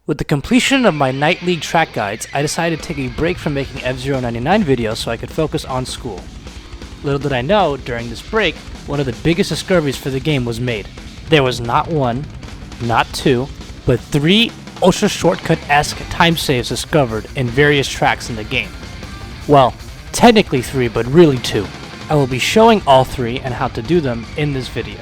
With the completion of my Night League track guides, I decided to take a break from making FZ99 videos so I could focus on school. Little did I know, during this break, one of the biggest discoveries for the game was made. There was not one, not two, but 3 ultra shortcut-esque time saves discovered in various tracks in the game. Well, technically 3, but really 2. I will be showing all 3 and how to do them in this video.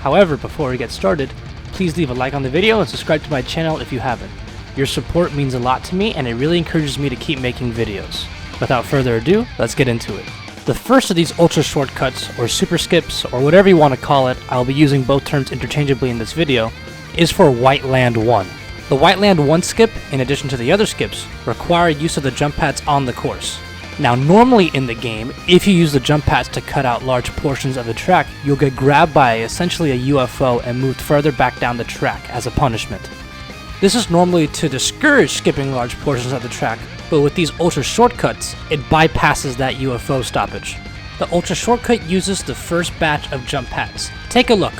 However, before we get started, please leave a like on the video and subscribe to my channel if you haven't. Your support means a lot to me and it really encourages me to keep making videos. Without further ado, let's get into it. The first of these ultra shortcuts, or super skips, or whatever you want to call it, I'll be using both terms interchangeably in this video, is for White Land 1. The White Land 1 skip, in addition to the other skips, require use of the jump pads on the course. Now normally in the game, if you use the jump pads to cut out large portions of the track, you'll get grabbed by essentially a UFO and moved further back down the track as a punishment. This is normally to discourage skipping large portions of the track, but with these ultra shortcuts, it bypasses that UFO stoppage. The ultra shortcut uses the first batch of jump pads. Take a look.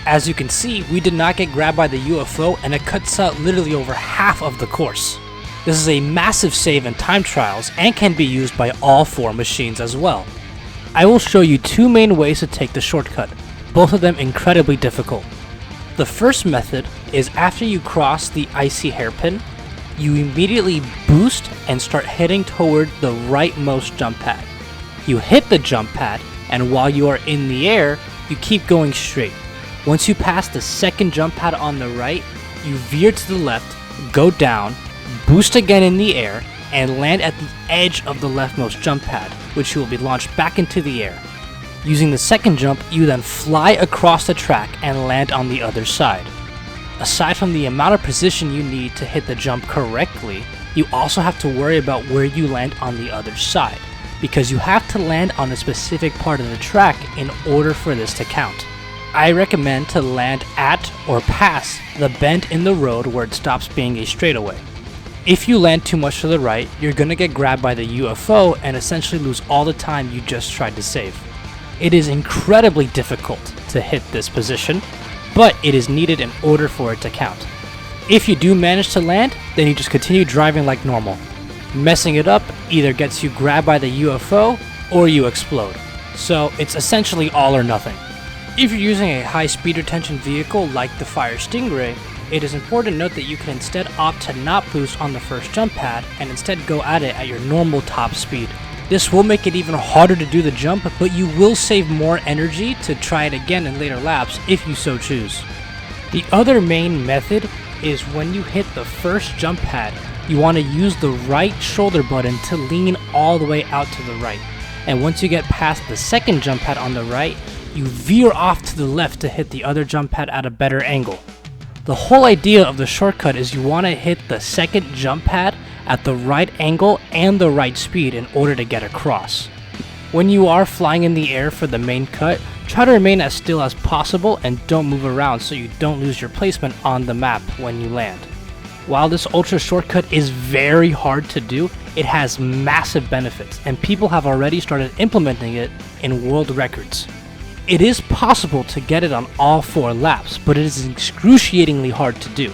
As you can see, we did not get grabbed by the UFO and it cuts out literally over half of the course. This is a massive save in time trials and can be used by all 4 machines as well. I will show you 2 main ways to take the shortcut, both of them incredibly difficult. The first method is after you cross the icy hairpin, you immediately boost and start heading toward the rightmost jump pad. You hit the jump pad, and while you are in the air, you keep going straight. Once you pass the second jump pad on the right, you veer to the left, go down, boost again in the air, and land at the edge of the leftmost jump pad, which you will be launched back into the air. Using the second jump, you then fly across the track and land on the other side. Aside from the amount of precision you need to hit the jump correctly, you also have to worry about where you land on the other side, because you have to land on a specific part of the track in order for this to count. I recommend to land at or past the bend in the road where it stops being a straightaway. If you land too much to the right, you're gonna get grabbed by the UFO and essentially lose all the time you just tried to save. It is incredibly difficult to hit this position, but it is needed in order for it to count. If you do manage to land, then you just continue driving like normal. Messing it up either gets you grabbed by the UFO or you explode. So it's essentially all or nothing. If you're using a high speed retention vehicle like the Fire Stingray, it is important to note that you can instead opt to not boost on the first jump pad and instead go at it at your normal top speed. This will make it even harder to do the jump, but you will save more energy to try it again in later laps if you so choose. The other main method is when you hit the first jump pad, you want to use the right shoulder button to lean all the way out to the right. And once you get past the second jump pad on the right, you veer off to the left to hit the other jump pad at a better angle. The whole idea of the shortcut is you want to hit the second jump pad at the right angle and the right speed in order to get across. When you are flying in the air for the main cut, try to remain as still as possible and don't move around so you don't lose your placement on the map when you land. While this ultra shortcut is very hard to do, it has massive benefits and people have already started implementing it in world records. It is possible to get it on all 4 laps, but it is excruciatingly hard to do.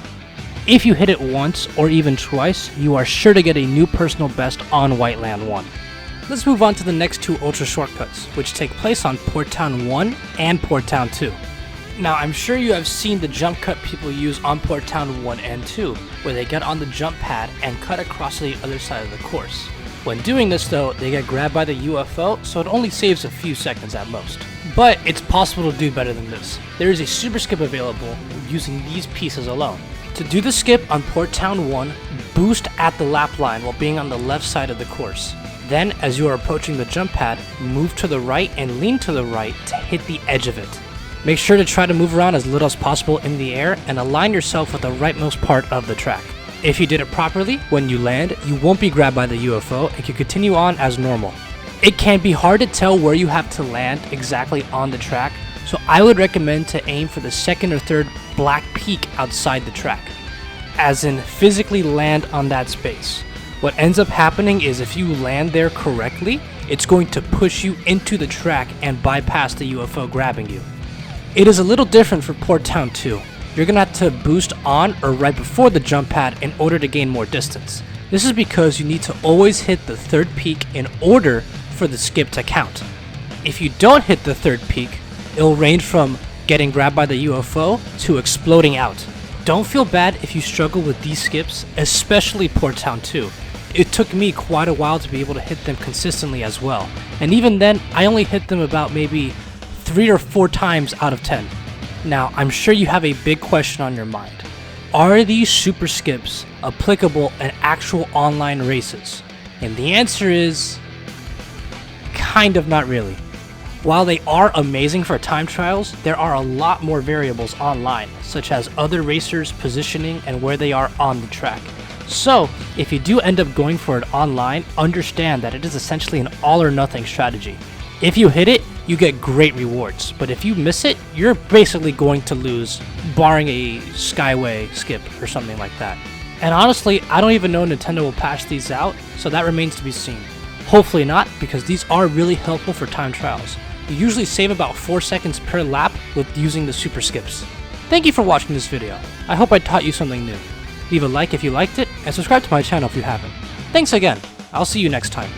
If you hit it once or even twice, you are sure to get a new personal best on White Land 1. Let's move on to the next 2 ultra shortcuts, which take place on Port Town 1 and Port Town 2. Now I'm sure you have seen the jump cut people use on Port Town 1 and 2, where they get on the jump pad and cut across to the other side of the course. When doing this though, they get grabbed by the UFO, so it only saves a few seconds at most. But it's possible to do better than this. There is a super skip available using these pieces alone. To do the skip on Port Town 1, boost at the lap line while being on the left side of the course. Then, as you are approaching the jump pad, move to the right and lean to the right to hit the edge of it. Make sure to try to move around as little as possible in the air and align yourself with the rightmost part of the track. If you did it properly, when you land, you won't be grabbed by the UFO and can continue on as normal. It can be hard to tell where you have to land exactly on the track, so I would recommend to aim for the second or third black peak outside the track, as in physically land on that space. What ends up happening is if you land there correctly, it's going to push you into the track and bypass the UFO grabbing you. It is a little different for Port Town 2. you're going to have to boost on or right before the jump pad in order to gain more distance. This is because you need to always hit the third peak in order for the skip to count. If you don't hit the third peak, it'll range from getting grabbed by the UFO to exploding out. Don't feel bad if you struggle with these skips, especially Port Town 2. It took me quite a while to be able to hit them consistently as well, and even then I only hit them about maybe 3 or 4 times out of 10. Now I'm sure you have a big question on your mind. Are these super skips applicable in actual online races? And the answer is kind of not really. While they are amazing for time trials, there are a lot more variables online, such as other racers' positioning and where they are on the track. So, if you do end up going for it online, understand that it is essentially an all or nothing strategy. If you hit it, you get great rewards, but if you miss it, you're basically going to lose, barring a Skyway skip or something like that. And honestly, I don't even know Nintendo will patch these out, so that remains to be seen. Hopefully not, because these are really helpful for time trials. You usually save about 4 seconds per lap with using the super skips. Thank you for watching this video. I hope I taught you something new. Leave a like if you liked it, and subscribe to my channel if you haven't. Thanks again. I'll see you next time.